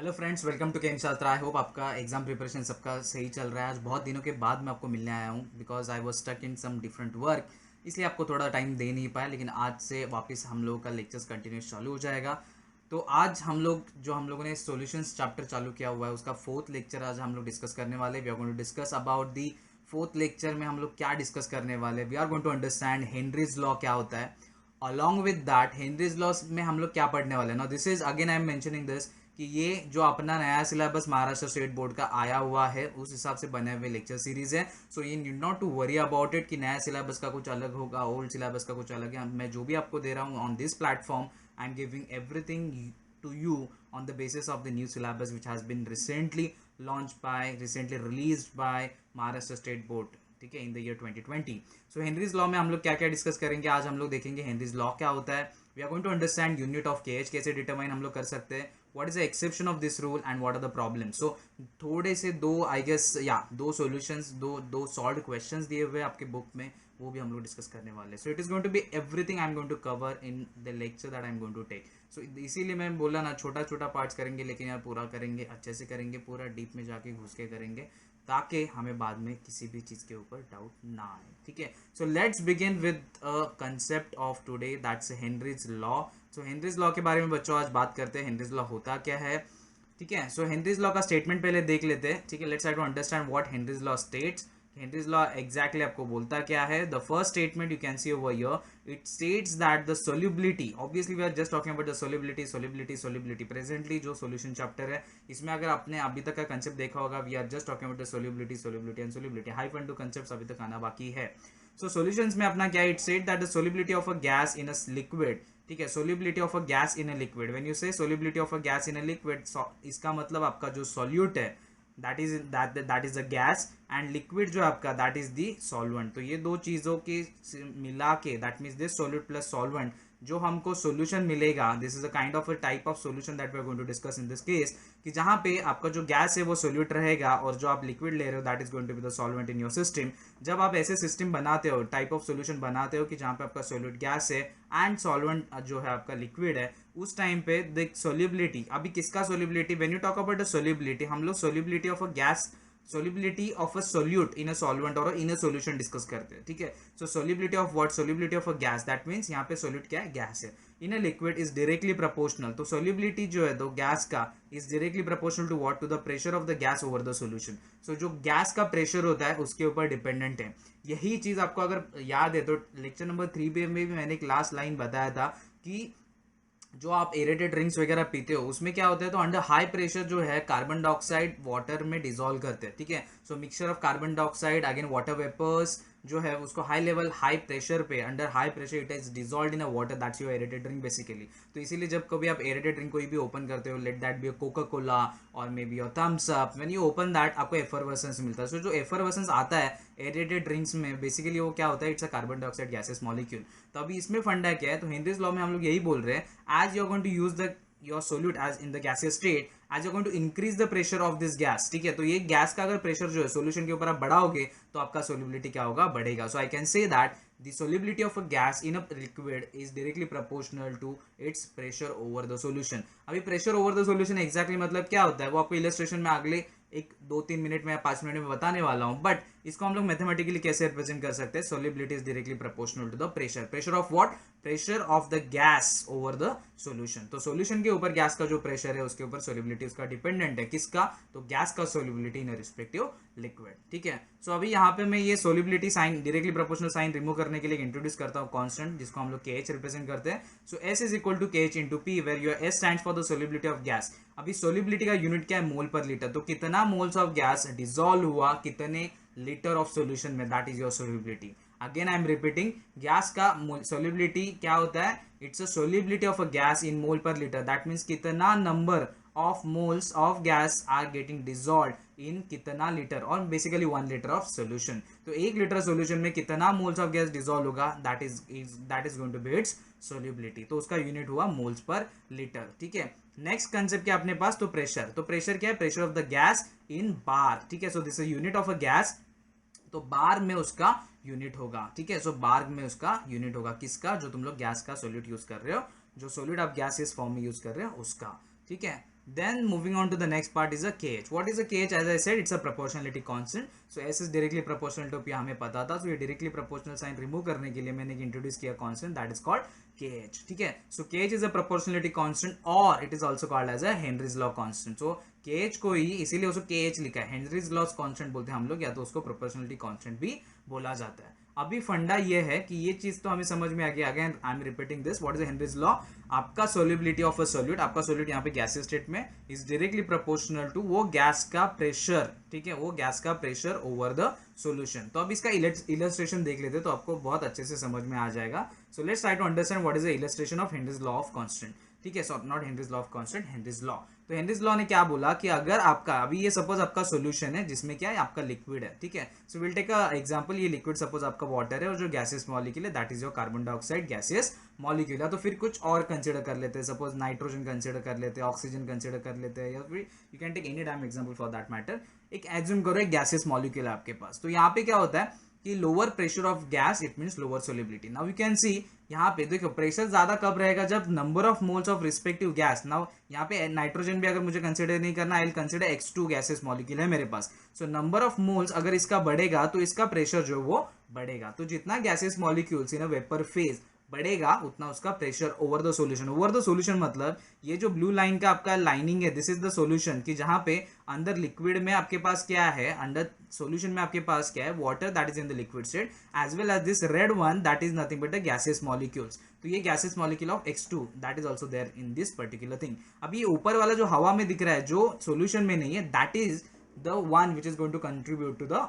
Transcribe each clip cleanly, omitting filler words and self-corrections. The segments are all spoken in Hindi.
हेलो फ्रेंड्स, वेलकम टू केम छात्रा। आई होप आपका एग्जाम प्रिपरेशन सबका सही चल रहा है। आज बहुत दिनों के बाद मैं आपको मिलने आया हूँ because I was stuck in some different work, इसलिए आपको थोड़ा टाइम दे नहीं पाया। लेकिन आज से वापस हम लोगों का लेक्चर्स कंटिन्यूस चालू हो जाएगा। तो आज हम लोगों ने सॉल्यूशंस चैप्टर चालू किया हुआ है, उसका फोर्थ लेक्चर आज हम लोग डिस्कस करने वाले। We are going to discuss about the fourth lecture में हम लोग क्या डिस्कस करने वाले। We are going to understand Henry's law क्या होता है। Along with that Henry's law में हम लोग क्या पढ़ने वाले हैं। Now this is again I am mentioning this कि ये जो अपना नया सिलेबस महाराष्ट्र स्टेट बोर्ड का आया हुआ है उस हिसाब से बने हुए लेक्चर सीरीज है। So you need not to worry about it कि नया सिलेबस का कुछ अलग होगा, ओल्ड सिलेबस का कुछ अलग है। मैं जो भी आपको दे रहा हूँ on this platform, I am giving everything to you on the basis of the new syllabus which has been recently released by Maharashtra State Board, ठीक है, in the year 2020। So Henry's law में हम लोग क्या क्या डिस्कस करेंगे आज हम लोग देखेंगे हेनरीज लॉ क्या होता है। We are going to understand unit of KH कैसे डिटरमाइन हम लोग कर सकते हैं, what is the exception of this rule and what are the problem. So थोड़े से दो आई गेस या दो सॉल्यूशंस, दो सॉल्व क्वेश्चंस दिए हुए आपके बुक में, वो भी हम लोग डिस्कस करने वाले हैं। So it is going to be everything I am going to cover in the lecture that I am going to take. So इसीलिए मैं बोला ना, छोटा छोटा पार्ट्स करेंगे लेकिन यार पूरा करेंगे, अच्छे से करेंगे, पूरा डीप में जाके घुस के करेंगे ताकि हमें बाद में किसी भी चीज़ के ऊपर डाउट ना आए। ठीक है, so let's begin with a concept of today that's Henry's law. So Henry's law के बारे में बच्चों आज बात करते हैं। हेनरीज लॉ होता क्या है, ठीक है। सो हेनरीज लॉ का स्टेटमेंट पहले देख लेते हैं, ठीक है। Let's try to understand what Henry's law states. Henry's law exactly आपको बोलता क्या है। The first statement you can see over here, it states that the solubility, obviously we are just talking about the solubility presently जो सॉल्यूशन चैप्टर है इसमें अगर आपने अभी तक का कंसेप्ट देखा होगा, we are just talking about the solubility and solubility, high fun to concept अभी तक आना बाकी है। सो सॉल्यूशंस में अपना क्या, it said that the solubility of a gas in a liquid, ठीक है, solubility of a gas in a liquid. When you say solubility of a gas in a liquid, इसका मतलब आपका जो सॉल्यूट है that is the gas and liquid जो आपका दैट इज द सॉल्वेंट। तो ये दो चीजों के मिला के that means this solute plus solvent जो हमको सॉल्यूशन मिलेगा, this is a kind of a type of solution that we are going to discuss in this case, कि जहां पे आपका जो गैस है वो सॉल्यूट रहेगा और जो आप लिक्विड ले रहे हो that is going to be the solvent in your system. जब आप ऐसे सिस्टम बनाते हो, टाइप ऑफ सॉल्यूशन बनाते हो कि जहां पे आपका सॉल्यूट गैस है एंड सॉल्वेंट जो है आपका लिक्विड है, उस टाइम पे द सोल्यूबिलिटी, अभी किसका solubility, when you talk about the solubility हम लोग solubility of a gas, solubility of a solute in a solvent or in a solution discuss करते हैं, ठीक है। सो solubility of what, solubility of a gas, that means यहाँ पे solute क्या है, गैस है। in a liquid is directly proportional, तो solubility जो है तो गैस का is directly proportional to what, to the pressure of the gas over the solution। so जो गैस का प्रेशर होता है उसके ऊपर डिपेंडेंट है। यही चीज आपको अगर याद है तो लेक्चर नंबर 3 में भी मैंने एक लास्ट लाइन बताया था कि जो आप एरेटेड ड्रिंक्स वगैरह पीते हो उसमें क्या होता है, तो अंडर हाई प्रेशर जो है कार्बन डाइऑक्साइड वाटर में डिसॉल्व करते हैं, ठीक है। So mixture of carbon dioxide again water vapours जो है उसको हाई लेवल हाई प्रेशर पे, under high pressure it is dissolve in a water, that's your aerated drink basically. तो इसीलिए जब कभी आप एरेटेड ड्रिंक कोई भी ओपन करते हो, let that be Coca Cola और मे be your Thums Up, when you open that आपको एफरवेसेंस मिलता है। सो जो एफरवेसेंस आता है एरेटेड ड्रिंक्स में बेसिकली वो क्या होता है, it's a carbon dioxide gases molecule. तो अभी इसमें फंडा क्या है, तो हेनरीज लॉ में हम लोग यही बोल रहे हैं, as you're going to use the your solute as in the gaseous state, as you're going to increase the pressure of this gas, ठीक है। तो ये गैस का अगर प्रेशर जो है सॉल्यूशन के ऊपर आप बढ़ाओगे तो आपका सोल्यूबिलिटी क्या होगा, बढ़ेगा। So I can say that the solubility of a gas in a liquid is directly proportional to its pressure over the solution। अभी pressure over the solution exactly मतलब क्या होता है वो आपको illustration में अगले एक 2-3 मिनट में या 5 मिनट में बताने वाला हूं, बट इसको हम लोग मैथमेटिकली कैसे रिप्रेजेंट कर सकते हैं, solubility is directly proportional to the pressure, pressure of what, pressure of the gas over the solution. तो सॉल्यूशन के ऊपर गैस का जो प्रेशर है उसके ऊपर सोल्यूबिलिटी उसका डिपेंडेंट है, किसका, तो गैस का सोल्यूबिलिटी इन रिस्पेक्टिव लिक्विड, ठीक है। सो अभी यहाँ पे मैं ये solubility sign, directly proportional sign remove करने के लिए इंट्रोड्यूस करता हूँ कांस्टेंट जिसको हम लोग KH रिप्रेजेंट करते हैं। So S is equal to KH into P where your S stands for the solubility of gas. अभी सोल्यूबिलिटी का यूनिट क्या है, मोल पर लीटर, तो कितना मोल्स ऑफ गैस डिसॉल्व हुआ कितने लीटर ऑफ सॉल्यूशन में, that is your solubility. Again I am repeating, gas का सोल्यूबिलिटी क्या होता है, it's a solubility of a gas in mole per litre, that means कितना number of moles of gas are getting dissolve in कितना लीटर, और बेसिकली 1 लीटर ऑफ सोल्यूशन। तो 1 लीटर सोल्यूशन में कितना मोल्स ऑफ गैस डिसॉल्व होगा, that is going to be its solubility. तो उसका यूनिट हुआ मोल्स पर लीटर, ठीक है। नेक्स्ट कंसेप्ट क्या अपने पास, तो प्रेशर। तो प्रेशर क्या है, pressure of the gas in bar, ठीक है। So this is unit of a gas, तो बार में उसका यूनिट होगा, ठीक है। सो बार में उसका यूनिट होगा किसका, जो तुम लोग गैस का सोल्यूट यूज कर रहे हो, जो सोल्यूट आप गैसियस फॉर्म में यूज कर रहे हो उसका, ठीक है। Then moving on to the next part is a KH. What is a KH? As I said, it's a proportionality constant. So S is directly proportional to P, हमें पता था. So ये directly proportional sign remove करने के लिए मैंने इंट्रोड्यूस किया constant, that is called KH. ठीक है. So KH is a proportionality constant or it is also called as a Henry's law constant. So KH को ही इसीलिए उसको KH लिखा है. Henry's law constant बोलते हैं हम लोग, या तो उसको proportionality constant भी बोला जाता है. अभी फंडा ये है कि ये चीज तो हमें समझ में आ गया. Again I am repeating this. What is Henry's law? आपका सोल्युबिलिटी ऑफ अ सॉल्यूट, आपका सॉल्यूट यहाँ पे गैसियस स्टेट में इज डायरेक्टली प्रोपोर्शनल टू वो गैस का प्रेशर. ठीक है, वो गैस का प्रेशर ओवर द सॉल्यूशन. तो अब इसका इलस्ट्रेशन देख लेते तो आपको बहुत अच्छे से समझ में आ जाएगा. So let's try to understand what is the illustration of Henry's law of constant. ठीक है, so not Henry's law of constant, Henrys law. तो हेनरीज लॉ ने क्या बोला कि अगर आपका अभी ये सपोज आपका सॉल्यूशन है जिसमें क्या है, आपका लिक्विड है. ठीक है, so will take a example. ये लिक्विड सपोज आपका वाटर है और जो गैसियस मॉलिक्यूल है that is your carbon dioxide gaseous molecule है. तो फिर कुछ और कंसिडर कर लेते हैं. सपोज नाइट्रोजन कंसिडर कर लेते हैं, ऑक्सीजन कंसिडर कर लेते हैं, या फिर you can take any time example for that matter. एक एज्यूम करो एक गैसियस मॉलिक्यूल है आपके पास. तो यहाँ पे क्या होता है कि lower pressure of gas it means lower solubility. Now you can सी यहाँ पे देखो प्रेशर ज्यादा कब रहेगा, जब number of moles of respective gas. Now यहाँ पे नाइट्रोजन भी अगर मुझे कंसिडर नहीं करना, I will consider X2 gases molecule है मेरे पास. सो नंबर ऑफ मोल्स अगर इसका बढ़ेगा तो इसका प्रेशर जो वो बढ़ेगा. तो जितना gases molecules in a vapour phase बढ़ेगा उतना उसका pressure over the solution. Over the solution मतलब ये जो ब्लू लाइन का आपका लाइनिंग है, दिस इज द सॉल्यूशन. कि जहां पे अंदर लिक्विड में आपके पास क्या है, अंदर सॉल्यूशन में आपके पास क्या है, water that is in the liquid state, as well as this red one that is nothing but the gases molecules. तो ये gases molecule of X2 that is also there in this particular thing. अब ये ऊपर वाला जो हवा में दिख रहा है जो सॉल्यूशन में नहीं है, that is the one which is going to contribute to the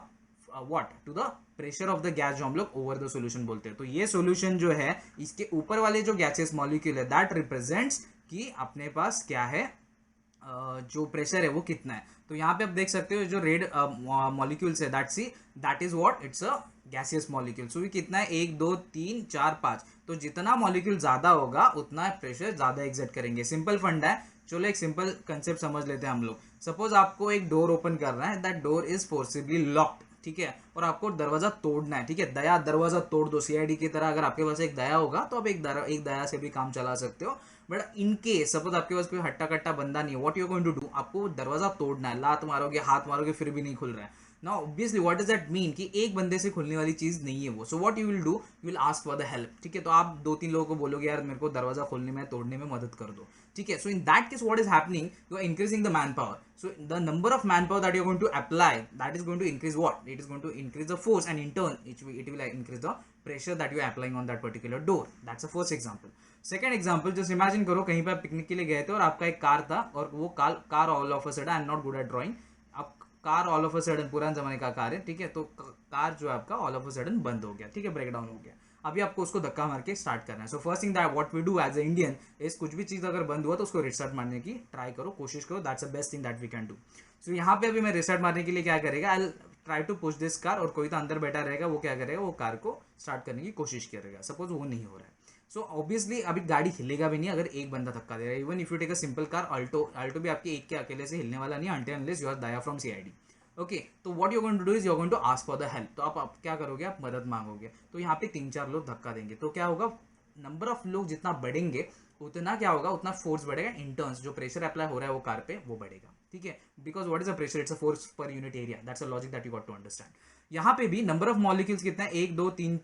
what, to the pressure of the gas जो हम लोग ओवर द सॉल्यूशन बोलते हैं. तो ये सॉल्यूशन जो है इसके ऊपर वाले जो गैसेस मॉलिक्यूल है दैट रिप्रेजेंट्स कि अपने पास क्या है, जो प्रेशर है वो कितना है. तो यहाँ पे आप देख सकते हो जो रेड मॉलिक्यूल्स है that is what, it's a gaseous molecule. So ये कितना है, 1 2 3 4 5. तो जितना मॉलिक्यूल ज्यादा होगा उतना प्रेशर ज्यादा एग्जर्ट करेंगे. सिंपल फंडा है. चलो एक सिंपल कंसेप्ट समझ लेते हैं हम लोग. सपोज आपको एक डोर ओपन करना है, that door is forcibly locked. ठीक है, और आपको दरवाजा तोड़ना है. ठीक है, दया दरवाजा तोड़ दो, CID की तरह. अगर आपके पास एक दया होगा तो आप एक दया से भी काम चला सकते हो. बट इन केस सपोज आपके पास कोई हट्टा कट्टा बंदा नहीं है, what you are going to do, आपको दरवाजा तोड़ना है. लात मारोगे, हाथ मारोगे, फिर भी नहीं खुल रहा है. Now obviously what does that mean कि एक बंदे से खुलने वाली चीज नहीं है वो. So what you will do, you will ask for the help. ठीक है, तो आप 2-3 लोगों को बोलोगे यार मेरे को दरवाजा खोलने में, तोड़ने में मदद कर दो. ठीक है, so in that case what is happening, you are increasing the man power. So the number of man power that you are going to apply that is going to increase what, it is going to increase the force and in turn it will increase the pressure that you are applying on that particular door. That's a first example. Second example, just imagine करो कहीं पर पिकनिक के लिए गए थे और आपका एक कार था और वो car all of a sudden, I am not good at drawing, आप car all of a sudden, पुराने जमाने का कार है. ठीक है, तो कार जो है आपका ऑल ऑफ अ सडन बंद हो गया. ठीक है, ब्रेक डाउन हो गया. अभी आपको उसको धक्का मार के स्टार्ट करना है. So first thing that what we do as a Indian is, कुछ भी चीज अगर बंद हुआ तो उसको रिस्टार्ट मारने की ट्राई करो, कोशिश करो. That's the best thing that we can do. So यहाँ पे अभी मैं रिस्टार्ट मारने के लिए क्या करेगा, I try to push this car, और कोई तो अंदर बैठा रहेगा वो क्या करेगा, वो कार को स्टार्ट करने की कोशिश करेगा. सपोज वो नहीं हो रहा है, सो ऑब्वियसली अभी गाड़ी हिलेगा भी नहीं अगर एक बंदा धक्का दे रहा है. Even if you take a simple car Alto भी आपके एक के अकेले से हिलने वाला नहीं है, until unless you are Daya from CID. Okay, तो what you going to do is you going to ask for the help. तो आप क्या करोगे, आप मदद मांगोगे. तो यहाँ पे 3-4 लोग धक्का देंगे. तो क्या होगा, नंबर ऑफ लोग जितना बढ़ेंगे उतना क्या होगा, उतना फोर्स बढ़ेगा. इन टर्न्स जो प्रेशर अप्लाई हो रहा है वो कार पे वो बढ़ेगा. ठीक है, because what is a pressure, it's a force per unit area. That's a logic that you got to understand. यहाँ पे भी नंबर ऑफ मॉलिक्यूल्स कितना है, 1 2 3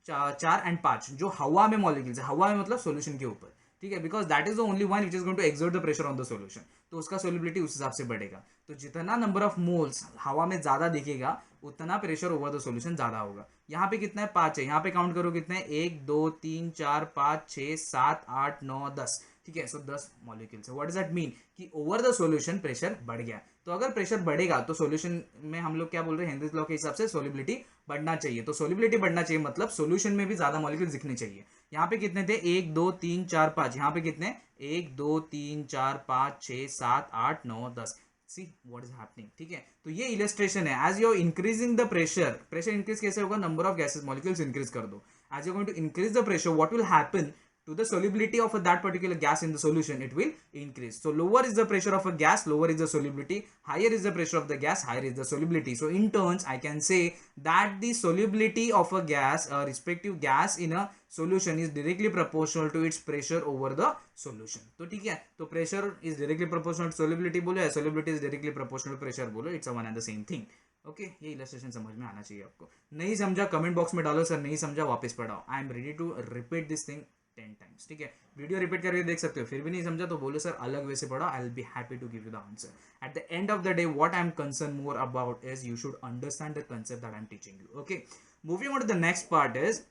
4 एंड 5 जो हवा में मॉलिक्यूल्स है. हवा में मतलब सॉल्यूशन के ऊपर. ठीक है, because that is the only one which is going to exert the pressure on the solution. तो उसका सोल्युबिलिटी उस हिसाब से बढ़ेगा. तो जितना नंबर ऑफ मोल्स हवा में ज्यादा दिखेगा उतना प्रेशर ओवर द सॉल्यूशन ज्यादा होगा. यहाँ पे कितना है, 5 है. यहाँ पे काउंट करो कितने, 1 2 3 4 5 6 7 8 9 10. ठीक है, सो 10 मॉलिक्यूल्स है. व्हाट डज दैट मीन कि ओवर द सॉल्यूशन प्रेशर बढ़ गया. तो अगर प्रेशर बढ़ेगा तो सॉल्यूशन में हम लोग क्या बोल रहे हैं, हेनरीज लॉ के हिसाब से सोल्युबिलिटी बढ़ना चाहिए. तो सोल्युबिलिटी बढ़ना चाहिए मतलब सॉल्यूशन में भी ज्यादा मॉलिक्यूल दिखने चाहिए. यहाँ पे कितने थे, 1 2 3 4 5. यहाँ पे कितने, 1 2 3 4 5 6 7 8 9 10. See what is happening. ठीक है, तो ये इलस्ट्रेशन है. As you increasing the pressure increase कैसे होगा, number of gases molecules increase कर दो. As you going to increase the pressure what will happen, to the solubility of that particular gas in the solution, it will increase. So lower is the pressure of a gas, lower is the solubility, higher is the pressure of the gas, higher is the solubility. So in turns I can say that the solubility of a gas, a respective gas in a solution, is directly proportional to its pressure over the solution. तो ठीक है, तो pressure is directly proportional to solubility बोलो या solubility is directly proportional to pressure बोलो, it's a one and the same thing. Okay ये इलस्ट्रेशन समझ में आना चाहिए आपको. नहीं समझा कमेंट बॉक्स में डालो, सर नहीं समझा वापस पढ़ाओ. I am ready to repeat this thing 10 times. ठीक है, वीडियो रिपीट करके देख सकते हो. फिर भी नहीं समझा तो बोलो सर अलग वे से पढ़ा. I will be happy to give you the answer. At the end of the day what I am concern more about is you should understand the concept that I am teaching you. Okay, moving on to the next part is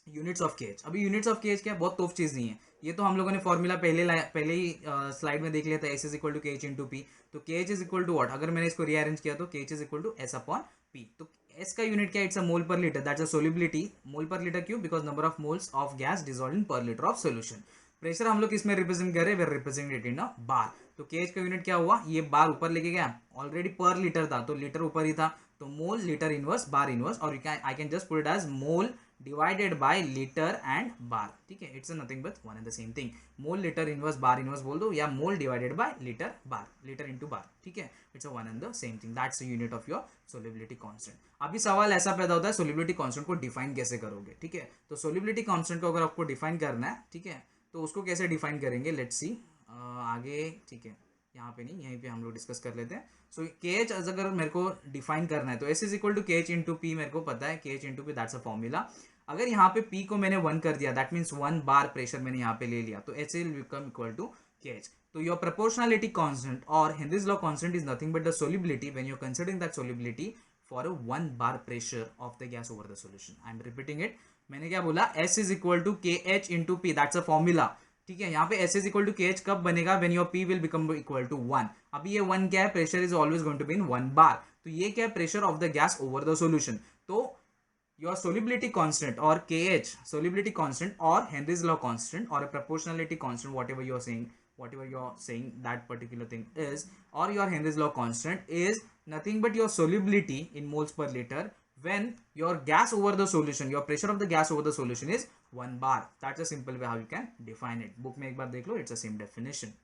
units of KH. अभी यूनिट्स ऑफ केएच क्या बहुत तोफ चीज़ नहीं है. ये तो हम लोगों ने फॉर्मूला पहले ही स्लाइड में देख लिया था. S is equal to K H into P. तो K H is equal to what, अगर मैंने इसको रीअरेंज किया तो K H is equal to S upon P. तो एस का यूनिट क्या है, it's a mole per litre. That's a solubility. Mole per litre क्यों, because number of moles of gas dissolved in per litre of solution. Pressure हम लोग किसमें रिप्रेजेंट कर रहे हैं, वे रिप्रेजेंट इट इन अ बार. तो के एच का यूनिट क्या हुआ, ये बार ऊपर लेके गया. ऑलरेडी पर लीटर था तो लीटर ऊपर ही था, तो mole litre inverse bar inverse, और I can just put it as mole divided by litre and bar. ठीक है, it's nothing but one and the same thing. Mole litre inverse bar inverse बोल दो, या mole divided by litre bar, litre into bar. ठीक है, it's a one and the same thing. That's the unit of your solubility constant. अभी सवाल ऐसा पैदा होता है, सोलिबिलिटी कांस्टेंट को डिफाइन कैसे करोगे. ठीक है, तो सोलिबिलिटी कांस्टेंट को अगर आपको डिफाइन करना है, ठीक है, तो उसको कैसे डिफाइन करेंगे, लेट्स सी आगे. ठीक है, यहाँ पे नहीं, यहीं पे हम लोग डिस्कस कर लेते हैं. सो के एच अगर मेरे को डिफाइन करना है तो S is equal to K H into P. मेरे को पता है K H into P, that's a formula. अगर यहाँ पे पी को मैंने 1 कर दिया, दैट मीन्स 1 बार प्रेशर मैंने यहाँ पे ले लिया, तो H will become equal to K H. तो योर प्रोपोर्शनलिटी कांस्टेंट और Henry's law constant is nothing but the solubility when you are considering that solubility for a 1 bar pressure of the gas over the solution. I am repeating it. मैंने क्या बोला, S is equal to K H into P, that's a formula. ठीक है, यहाँ पे S is equal to K H कब बनेगा, when your P will become equal to 1. अभी ये 1 क्या है, pressure is always going to be in 1 bar. तो ये क्या है, pressure of the gas over the solution. तो your solubility constant or kh solubility constant or Henry's law constant or a proportionality constant, whatever you're saying that particular thing is, or your Henry's law constant is nothing but your solubility in moles per liter when your gas over the solution, your pressure of the gas over the solution is 1 bar. That's a simple way how you can define it. book में एक बार देख लो, it's the same definition.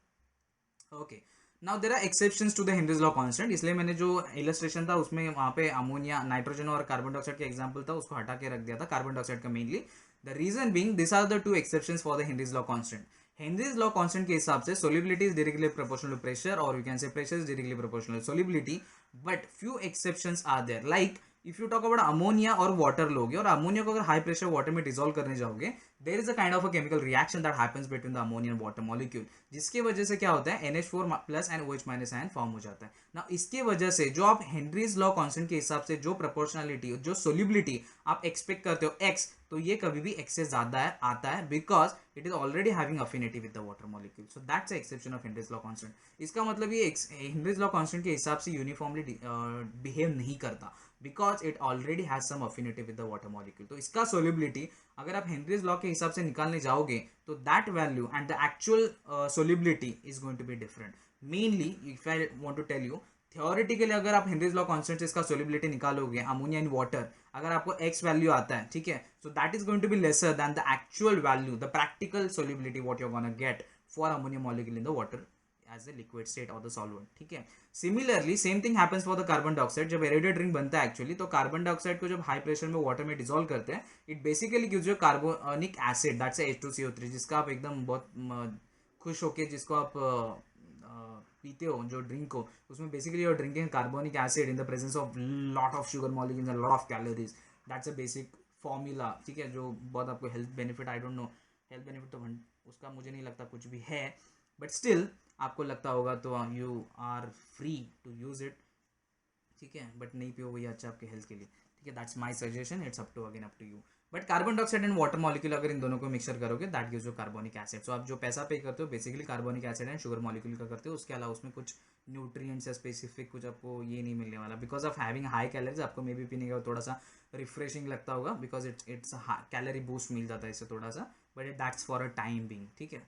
okay, now there are exceptions to the Henry's law constant. इसलिए मैंने जो इलस्ट्रेशन था उसमें वहाँ पे अमोनिया, नाइट्रोजन और कार्बन डाइऑक्साइड का एग्जांपल था, उसको हटा के रख दिया था, कार्बन डाइऑक्साइड का mainly. The reason being this are the 2 exceptions for the Henry's law constant. Henry's law कांस्टेंट के हिसाब से solubility is directly proportional to pressure, और you can say pressure is directly proportional to solubility. But few exceptions are there. Like if you talk about ammonia और वाटर लोगे, और अमोनिया को अगर हाई प्रेशर वाटर में डिसॉल्व करने जाओगे, there is a kind of a chemical reaction that happens between the ammonia and water molecule, जिसकी वजह से क्या होता है, NH4 plus and OH minus ion form हो जाता है ना. इसकी वजह से जो आप हेनरीज लॉ कांस्टेंट के हिसाब से जो प्रोपोर्शनलिटी, जो सोलिबिलिटी आप एक्सपेक्ट करते हो x, तो ये कभी भी x से ज्यादा आता है, because it is already having affinity with the water molecule. So that's a exception of Henry's law constant. इसका मतलब ये हेनरीज लॉ कांस्टेंट के हिसाब से यूनिफॉर्मली बिहेव नहीं करता, because it already has some affinity with the water molecule. तो इसका सोलिबिलिटी अगर आप हेनरीज लॉ के हिसाब से निकालने जाओगे तो that value and the actual solubility is going to be different. Mainly if I want to tell you, theoretically अगर आप हेनरीज लॉ कांस्टेंट से इसका सोलिबिलिटी निकालोगे अमोनिया इन वाटर, अगर आपको x वैल्यू आता है, ठीक है, so that is going to be lesser than the actual value, the practical solubility what you are gonna get for ammonia molecule in the water as a liquid state or the solvent. ठीक है, similarly same thing happens for the carbon dioxide. जब एरेटेड रिंग बनता है एक्चुअली, तो कार्बन डाइऑक्साइड को जब हाई प्रेशर में वाटर में डिसॉल्व करते हैं, it basically gives you carbonic acid, that's H2CO3, जिसका आप एकदम बहुत खुश होके जिसको आप पीते हो, जो ड्रिंक हो, उसमें basically you're drinking carbonic acid in the presence of lot of sugar molecules and lot of calories. That's a basic formula. ठीक है, जो बहुत आपको health benefit, I don't know health benefit तो उसका मुझे नहीं लगता कुछ भी है, बट स्टिल आपको लगता होगा तो you are free to use it. ठीक है, बट नहीं पियो वही अच्छा आपके हेल्थ के लिए. ठीक है, that's my suggestion, it's up to you. But carbon dioxide and water molecule अगर इन दोनों को मिक्सर करोगे, that gives you carbonic acid. So आप जो पैसा पे करते हो basically carbonic acid and sugar molecule का करते हो. उसके अलावा उसमें कुछ न्यूट्रिएंट्स या स्पेसिफिक कुछ आपको ये नहीं मिलने वाला, because of having high calories. आपको मे बी पीने का थोड़ा सा रिफ्रेशिंग लगता होगा, बिकॉज इट्स कैलोरी बूस्ट मिल जाता है इससे थोड़ा सा, but that's for a time being. ठीक है,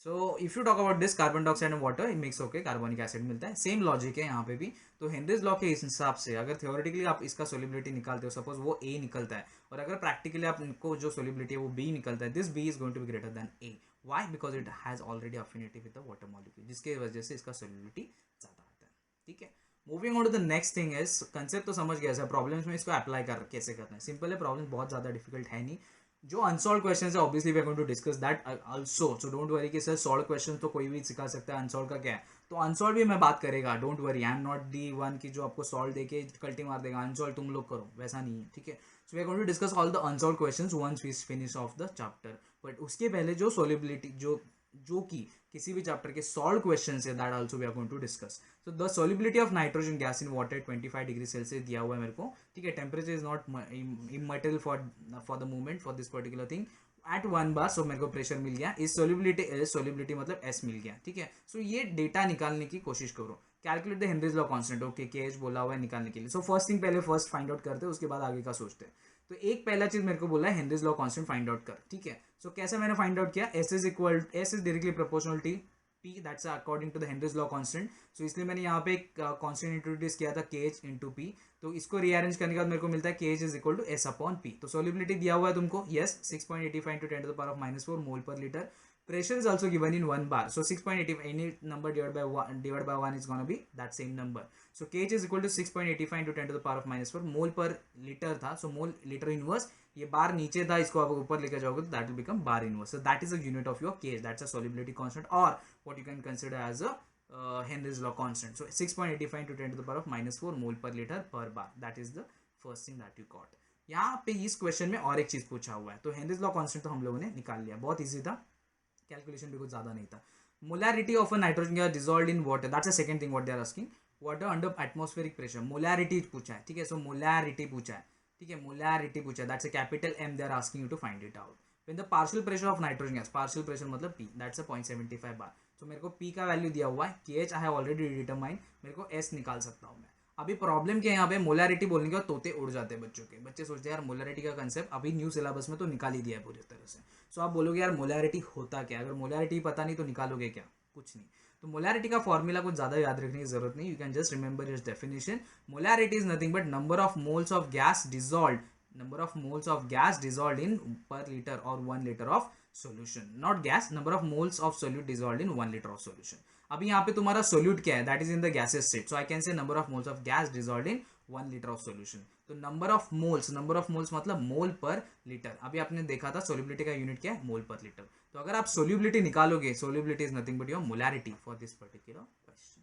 so if you talk about this, carbon dioxide and water mix होकर कार्बोनिक एसिड मिलता है। सेम लॉजिक है यहाँ पे भी। तो हेनरीज लॉ के हिसाब से अगर थियोरेटिकली आप इसका सोलिबिलिटी निकालते हो, सपोज वो ए निकलता है, और अगर प्रैक्टिकली आपको जो सोलिबिलिटी है वो बी निकलता है, this B is going to be greater than A. Why? Because it has already affinity with the water molecule, जिसके वजह से इसका सोलिबिलिटी ज़्यादा आता है। ठीक है, moving on to the next thing is, concept तो समझ गया, प्रॉब्लम्स में इसको अप्लाई कर कैसे करना है। सिंपल है, प्रॉब्लम बहुत ज़्यादा डिफिकल्ट है नहीं। जो अनसॉल्व क्वेश्चन है obviously we are going to discuss that also, so don't worry कि सर सॉल्व क्वेश्चन तो कोई भी सिखा सकता है, अनसॉल्व का क्या है। तो अनसॉल्व भी मैं बात करेगा, don't worry, I am not the one की जो आपको सॉल्व देके कल्टी मार देगा, अनसॉल्व तुम लोग करो, वैसा नहीं है। ठीक है, so we are going to discuss all the unsolved questions once we finish off the chapter. But उसके पहले जो सोलिबिलिटी जो कि किसी भी चैप्टर के सॉल्व क्वेश्चन है, that also we are going to discuss. So the solubility of nitrogen gas in water 25 degree Celsius दिया हुआ है मेरे को। ठीक है, temperature is not immaterial for the moment for this particular thing at 1 bar. So मेरे को प्रेशर मिल गया, इस सोलिबिलिटी मतलब एस मिल गया। ठीक है, सो ये डेटा निकालने की कोशिश करो। Calculate the Henry's law constant, okay, के एच बोला हुआ है निकालने के लिए। सो फर्स्ट थिंग पहले फर्स्ट फाइंड आउट करते हैं, उसके बाद आगे का सोचते हैं। तो एक पहला चीज मेरे को बोला है Henry's law constant find out कर। ठीक है, सो कैसे मैंने फाइंड आउट किया, S is directly proportional T P, that's according to the Henry's law constant. So इसलिए मैंने यहाँ पे एक कांस्टेंट इंट्रोड्यूस किया था, के एच इंटू पी। तो इसको रीअरेंज करने के बाद मेरे को मिलता है K H is equal to S upon P. तो सोलिबिलिटी दिया हुआ है तुमको, yes, 6.85 into 10 to the power of -4 mole per litre. Pressure is also given in 1 bar. So 6.85, any number divided by 1 is going to be that same number. So kh is equal to 6.85 into 10 to the power of -4 mole per litre था. So मोल लीटर इनवर्स, ये बार नीचे था, इसको आप ऊपर लेकर जाओगे तो that will become bar inverse. So that is a unit of your kh. That's a solubility constant, or what you can consider as a Henry's law constant. So 6.85 into 10 to the power of -4 mole per liter per bar. That is the first thing that you got. यहाँ पे इस क्वेश्चन में और एक चीज पूछा हुआ है, तो हेनरीज लॉ कांस्टेंट तो हम लोगों ने निकाल लिया, बहुत इजी था, कैलकुलेशन भी कुछ ज्यादा नहीं था। Molarity of a nitrogen gas dissolved in water, that's a second thing what they are asking, water under atmospheric pressure. Molarity पूछा है, ठीक है, सो मोलैरिटी पूछा है, ठीक है, मोलैरिटी पूछा है, that's a capital M, they are asking you to find it out. When the partial pressure of nitrogen gas, partial pressure मतलब पी, दैट्स अ 0.75 बार। तो मेरे को पी का वैल्यू दिया हुआ है, K H I have already determine, मेरे को एस निकाल सकता हूँ मैं। अभी प्रॉब्लम क्या है यहाँ पे, मोलैरिटी बोलने के बाद तोते उड़ जाते हैं बच्चों के, बच्चे सोचते हैं यार मोलैरिटी का कंसेप्ट अभी न्यू सिलेबस में तो निकाल ही दिया है पूरी तरह से। सो आप बोलोगे यार मोलैरिटी होता क्या, अगर मोलैरिटी पता नहीं तो निकालोगे क्या, कुछ नहीं। तो मोलैरिटी का फॉर्मूला कुछ ज्यादा याद रखने की जरूरत नहीं, you can just remember it's definition. Molarity is nothing but number of moles of gas dissolved, number of moles of gas dissolved in per liter or 1 liter of solution, not gas, number of moles of solute dissolved in 1 liter of solution। अभी यहाँ पे तुम्हारा सोल्यूट क्या है, that is in the gaseous state, so I can से number of moles of gas dissolved in 1 litre of solution. तो नंबर ऑफ मोल्स मतलब मोल पर लीटर। अभी आपने देखा था सोल्यूबिलिटी का यूनिट क्या है, मोल पर लीटर। तो अगर आप सोल्यूबिलिटी निकालोगे, solubility is nothing but your molarity for this particular question.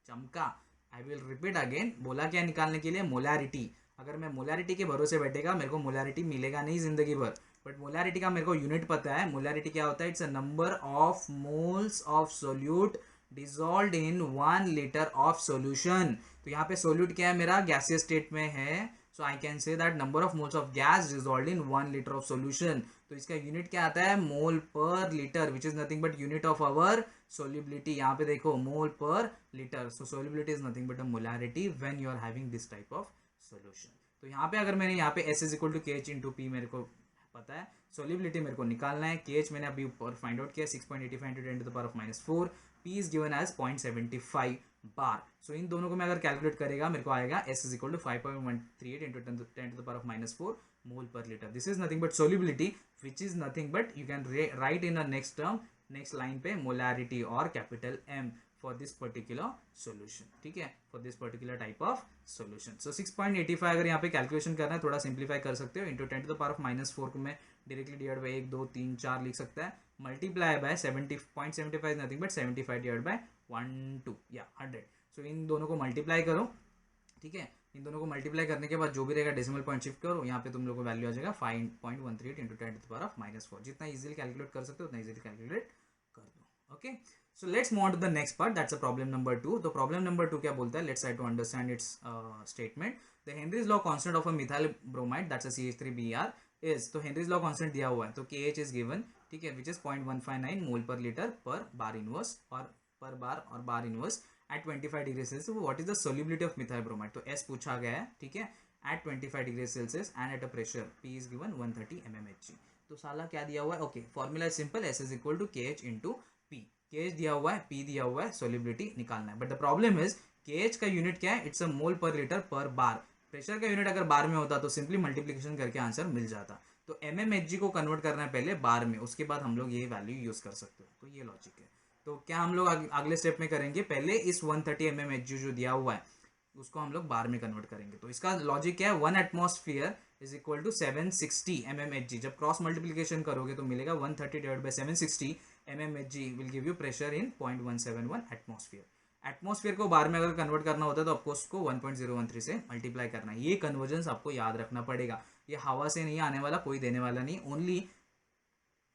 चमका, आई विल रिपीट अगेन, बोला क्या निकालने के लिए, मोलैरिटी। अगर मैं मोलैरिटी के भरोसे बैठेगा मेरे को मोलैरिटी मिलेगा नहीं जिंदगी भर, बट मोलैरिटी का मेरे को यूनिट पता है। मोलैरिटी क्या होता है, it's a number of moles of solute dissolved in 1 litre of solution. तो यहाँ पे सोल्यूट क्या है मेरा, गैसियस स्टेट में है, so I can say that number of moles of gas dissolved in 1 litre of solution. तो इसका यूनिट क्या आता है, mole per litre, which is nothing but unit of our solubility. यहाँ पे देखो mole per litre, so solubility is nothing but a molarity when you are having this type of solution. तो यहाँ पे अगर मैंने यहाँ पे S is equal to K H into P मेरे को पता है, सोल्यूबिलिटी मेरे को निकालना है, के एच मैंने अभी ऊपर फाइंड आउट किया 6.85 into 10 to the power of -4, P is given as 0.75 bar. So इन दोनों को मैं अगर कैलकुलेट करेगा मेरे को आएगा S is equal to 5.138 into 10 to the power of -4 mole per litre. This is nothing but solubility which is nothing but you can write in a next term, next line पे मोलैरिटी और capital M for this particular solution, ठीक है, for this particular type of solution। so 6.85 अगर यहाँ पे कैलकुलेशन करना है, थोड़ा सिंप्लीफाई कर सकते हो, into 10 to the power of -4 को मैं डायरेक्टली डिवाइड बाय 1 2 3 4 लिख सकता है, multiply by 70.75 nothing but 75 divide by 1 2 या 100। सो इन दोनों को मल्टीप्लाई करो, ठीक है, इन दोनों को मल्टीप्लाई करने के बाद जो भी रहेगा डेसिमल पॉइंट शिफ्ट करो, यहाँ पे तुम लोग को वैल्यू आ जाएगा 5.138 into 10 to the power of -4। जितना इजीली कैलकुलेट कर सकते हो उतना इजीली कैलकुलेट कर दो। Okay, so let's move on to the next part, that's a problem number 2। तो problem number 2 क्या बोलता है, let's try to understand its statement। the Henry's law constant of a methyl bromide, that's a CH3Br is, तो Henry's law constant दिया हुआ है, तो KH is given, ठीक है, which is 0.159 mole per litre per bar inverse, और पर बार और bar inverse at 25 degree Celsius. what is the solubility of methyl bromide, तो S पूछा गया है, ठीक है, at 25 degree Celsius and at a pressure P is given 130 mmHg। तो साला क्या दिया हुआ है, okay formula simple, S is equal to K H into P. K H दिया हुआ है, पी दिया हुआ है, सोल्यूबिलिटी निकालना है। बट द प्रॉब्लम इज के एच का यूनिट क्या है, it's a mole per litre per bar. Pressure का यूनिट अगर बार में होता तो सिंपली मल्टीप्लीकेशन करके आंसर मिल जाता। तो एम एम एच जी को कन्वर्ट करना है पहले बार में, उसके बाद हम लोग ये वैल्यू यूज कर सकते हो। तो ये लॉजिक है। तो क्या हम लोग अगले स्टेप में करेंगे, पहले इस 130 एम एम एच जी जो दिया हुआ है उसको हम लोग बार में कन्वर्ट करेंगे। तो इसका लॉजिक क्या है, 1 atmosphere is equal to 760 M M H G. जब क्रॉस मल्टीप्लीकेशन करोगे तो मिलेगा 130 divide by 760 M M H G will give you pressure in 0.171 atmosphere. Atmosphere को बार में अगर कन्वर्ट करना होता है तो आपको उसको 1.013 से मल्टीप्लाई करना है। ये कन्वर्जन आपको याद रखना पड़ेगा। ये हवा से नहीं आने वाला, कोई देने वाला नहीं, ओनली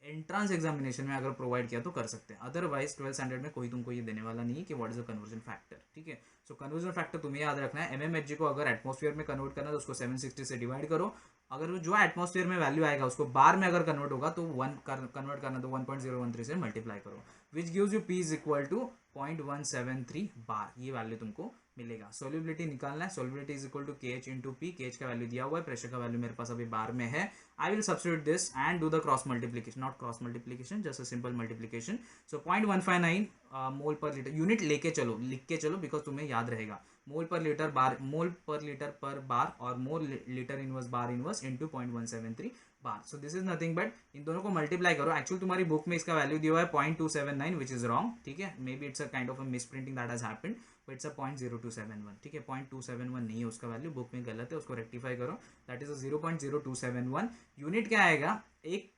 एंट्रांस एग्जामिनेशन में अगर प्रोवाइड किया तो कर सकते हैं, अदरवाइज 12 स्टैंडर्ड में कोई तुमको ये देने वाला नहीं है कि what is the conversion factor. ठीक है, सो कन्वर्जन फैक्टर तुम्हें याद रखना है। एमएमएचजी को अगर एटमॉस्फेयर में कन्वर्ट करना है तो उसको 760 से डिवाइड करो। अगर जो एटमॉस्फेयर में वैल्यू आएगा उसको बार में अगर कन्वर्ट होगा तो कन्वर्ट करना तो 1.013 से मल्टीप्लाई करो, which gives you P is equal to 0.173 bar. ये वैल्यू तुमको मिलेगा। सोल्यूबिलिटी निकालना है, solubility is equal to K H into P. K H का वैल्यू दिया हुआ है, प्रेशर का वैल्यू मेरे पास अभी बार में है। I will substitute this and do the cross multiplication, not cross multiplication, just a simple multiplication. So 0.159 mole per litre, unit लेके चलो, लिख के चलो, बिकॉज तुम्हें याद रहेगा। मोल पर लीटर बार, मोल पर लीटर पर बार और मोल litre inverse bar inverse into 0.173 bar. So this is nothing but in दोनों को मल्टीप्लाई करो। एक्चुअली तुम्हारी बुक में इसका वैल्यू दिया हुआ है 0.279 विच इज रॉन्ग। ठीक है, may be it's a kind of a miss printing that has happened, but it's a 0.0271। ठीक है, 0.271 नहीं है उसका वैल्यू, बुक में गलत है, उसको रेक्टिफाई करो। That is a 0.0271। यूनिट क्या आएगा, एक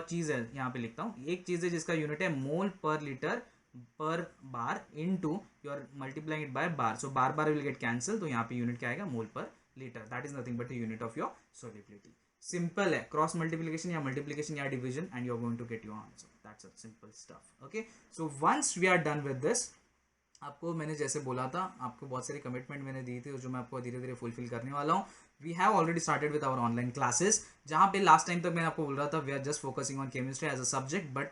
चीज है यहाँ पे लिखता हूँ, एक चीज है जिसका यूनिट है mole per litre per bar into you are multiplying it by bar, so bar bar will get cancel, तो यहाँ पे यूनिट क्या आएगा, mole per litre. That is nothing but the unit of your solubility. Simple है, क्रॉस मल्टीप्लिकेशन या मल्टीप्लिकेशन या division and you are going to get your answer. That's a simple stuff. Okay, so once we are done with this, आपको मैंने जैसे बोला था, आपको बहुत सारी कमिटमेंट मैंने दी थी जो मैं आपको धीरे धीरे फुलफिल करने वाला हूँ। We have already started with our online classes, जहाँ पे लास्ट टाइम तक मैंने आपको बोल रहा था we are just focusing on chemistry as a subject, but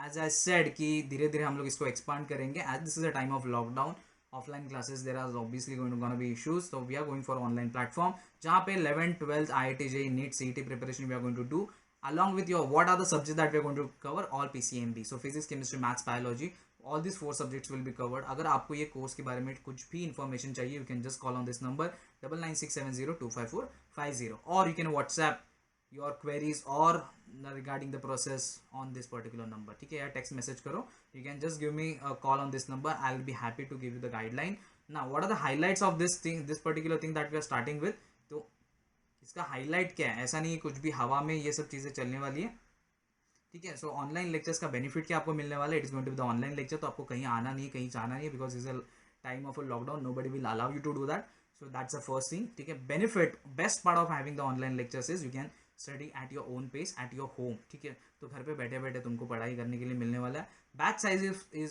as I said कि धीरे धीरे हम लोग इसको एक्सपांड करेंगे as this is a time of lockdown. Offline classes there are obviously going to be issues, तो we are going for online platform, जहाँ पे 11th 12th IIT JEE NEET CET preparation we are going to do along with your what are the subjects that we are going to cover, all PCMB, so physics chemistry maths biology, all these 4 subjects will be covered. अगर आपको ये कोर्स के बारे में कुछ भी इन्फॉर्मेशन चाहिए, you can just call on this number 9967025450, or you can WhatsApp your queries or regarding the process on this particular number. ठीक है, या टेक्स्ट मैसेज करो, you can just give me a call on this number, I'll be happy to give you the guideline. Now what are the highlights of this thing, this particular thing that we are starting with? तो इसका हाईलाइट क्या है, ऐसा नहीं है कुछ भी हवा में ये सब चीज़ें चलने वाली है। ठीक है, सो ऑनलाइन लेक्चर्स का बेनिफिट क्या आपको मिलने वाला है, it is going to be the online lecture, तो आपको कहीं आना नहीं है, कहीं जाना नहीं है, because is a time of a lockdown, nobody will allow you to do that, so that's a first thing. ठीक है, benefit, best part of having the online lectures is you can study at your own pace at your home. ठीक है, तो घर पे बैठे बैठे तुमको पढ़ाई करने के लिए मिलने वाला है। Batch size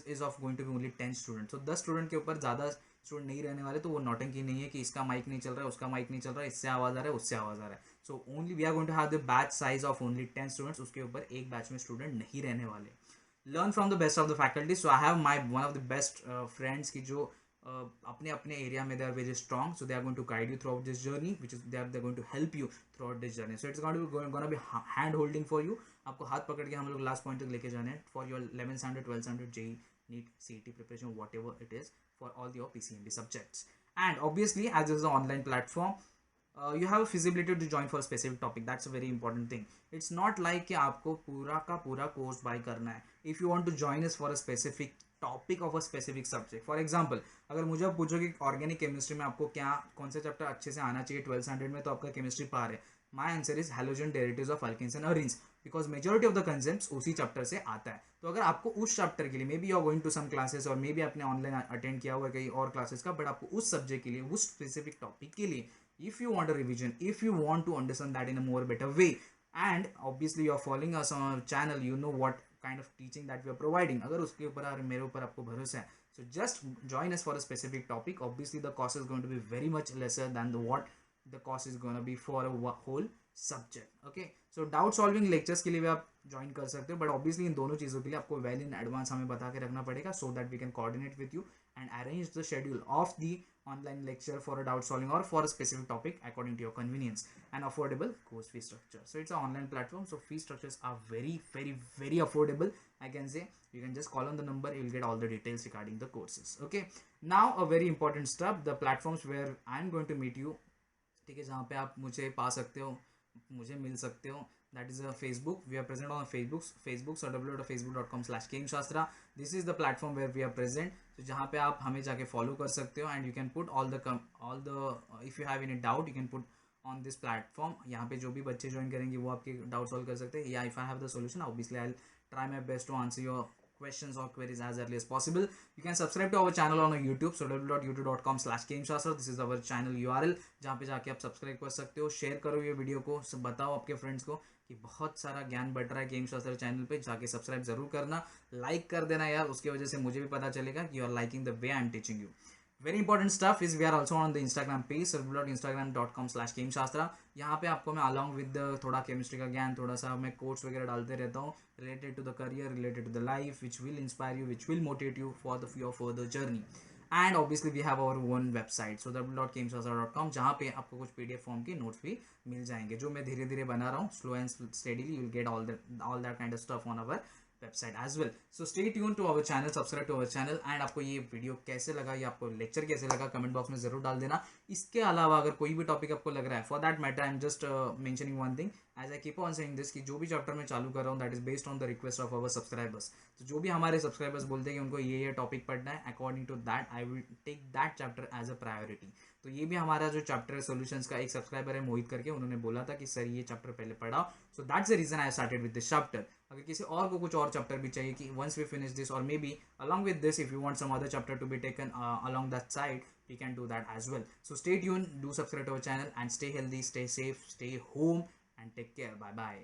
is of going to be only 10 student, तो 10 स्टूडेंट के ऊपर ज़्यादा स्टूडेंट नहीं रहने वाले, तो वो नौटंकी नहीं है कि इसका माइक नहीं चल रहा है, उसका माइक नहीं चल रहा है, इससे आवाज़ आ रहा है, उससे आवाज़ आ रहा है। So only we are going to have the batch size of only 10 students, उसके ऊपर एक बैच में स्टूडेंट नहीं रहने वाले। Learn from the best of the faculty, so I have my one of the best friends की जो अपने अपने एरिया में they are very strong, so they are going to guide you throughout this journey, which is they are going to help you throughout this journey, so it's gonna be hand holding for you. आपको हाथ पकड़ के हम लोग लास्ट पॉइंट तक लेके जाने हैं for your 11th standard 12th standard JEE NEET CET preparation, whatever it is, for all your PCMB subjects. And obviously as this is an online platform, you have a feasibility to join for a specific topic. That's a very important thing. It's not like कि आपको पूरा का पूरा कोर्स बाय करना है. If you want to join us for a specific topic of a specific subject, for example अगर मुझे आप पूछो कि ऑर्गेनिक केमिस्ट्री में आपको क्या कौन सा चैप्टर अच्छे से आना चाहिए 12th स्टैंडर्ड में, तो आपका केमिस्ट्री पार है. My answer is halogen derivatives of alkanes and arenes, because majority of the concepts उसी चैप्टर से आता है. तो अगर आपको उस चैप्टर के लिए maybe you are going to some classes और मे बी आपने ऑनलाइन अटेंड किया हुआ कई और क्लासेस का, बट आपको उस सब्जेक्ट के लिए उस स्पेसिफिक टॉपिक के लिए if you want a revision, if you want to understand that in a more better way, and obviously you are following us on our channel, you know what kind of teaching that we are providing. अगर उसके ऊपर और मेरे ऊपर आपको भरोसा है, so just join us for a specific topic. Obviously the cost is going to be very much lesser than the what the cost is going to be for a whole subject. Okay, so doubt solving lectures के लिए भी आप ज्वाइन कर सकते हो, बट ऑब्वियसली इन दोनों चीज़ों के लिए आपको वेल इन एडवांस हमें बता के रखना पड़ेगा, so that we can coordinate with you and arrange the schedule of the online lecture for a doubt solving or for a specific topic according to your convenience, and affordable course fee structure. So it's an online platform, so fee structures are very affordable, I can say. You can just call on the number, you will get all the details regarding the courses. Okay, now a very important step, the platforms where I'm going to meet you, ठीक है, जहाँ पे आप मुझे पा सकते हो, मुझे मिल सकते हो, that is a Facebook. We are present on Facebook, so www.facebook.com/kmshastra. This is the platform where we are present. So जहाँ पे आप हमें जाके follow कर सकते हो, and you can put all the if you have any doubt you can put on this platform. यहाँ पे जो भी बच्चे ज्वाइन करेंगे वो आपके डाउट सॉल्व कर सकते हैं, या if I have the solution, obviously I'll try my best to answer your questions or queries as early as possible. You can subscribe to our channel on YouTube, so www.youtube.com/kmshastra. This is our channel URL, जहाँ पे जाके आप सब्सक्राइब कर सकते हो। शेयर करो ये वीडियो को, सब बताओ आपके फ्रेंड्स को कि बहुत सारा ज्ञान बढ़ रहा है गेम शास्त्र चैनल पे, जाके सब्सक्राइब जरूर करना, लाइक कर देना यार, उसकी वजह से मुझे भी पता चलेगा कि you are liking the way I am teaching you. Very important stuff is we are also on the Instagram page, instagram.com/kmshastra. यहाँ पे आपको मैं अलॉन्ग विद थोड़ा केमिस्ट्री का ज्ञान, थोड़ा सा मैं कोर्स वगैरह डालते रहता हूँ related to the career, related to the life, which will inspire you, which will motivate you for the your further journey. And obviously we have our own website, so www.kmshastra.com, जहाँ पे आपको कुछ PDF फॉर्म के नोट्स भी मिल जाएंगे, जो मैं धीरे धीरे बना रहा हूँ, slow and steadily. You will get all that kind of stuff on our website as well. So stay tune to our channel, subscribe to our channel. And आपको ये वीडियो कैसे लगा या आपको लेक्चर कैसे लगा कमेंट बॉक्स में जरूर डाल देना. इसके अलावा अगर कोई भी टॉपिक आपको लग रहा है, for that matter I am just mentioning one thing as I keep on saying this, कि जो भी चैप्टर मैं चालू कर रहा हूँ that is based on the request of our subscribers. तो जो भी हमारे सब्सक्राइबर्स बोलते हैं कि उनको ये टॉपिक पढ़ना है, according to that I will take that chapter as a priority. तो ये भी हमारा जो चैप्टर है सॉल्यूशंस का, एक सब्सक्राइबर है मोहित करके, उन्होंने बोला था कि सर ये चैप्टर पहले पढ़ाओ, so that's the reason I started with this chapter. अगर किसी और को कुछ और चैप्टर भी चाहिए कि वंस वी फिनिश दिस, और may be along with this if you want some other chapter to be taken along that side, we can do that as well. So stay tuned, do subscribe to our channel, and stay healthy, stay safe, stay home, and take care. Bye bye.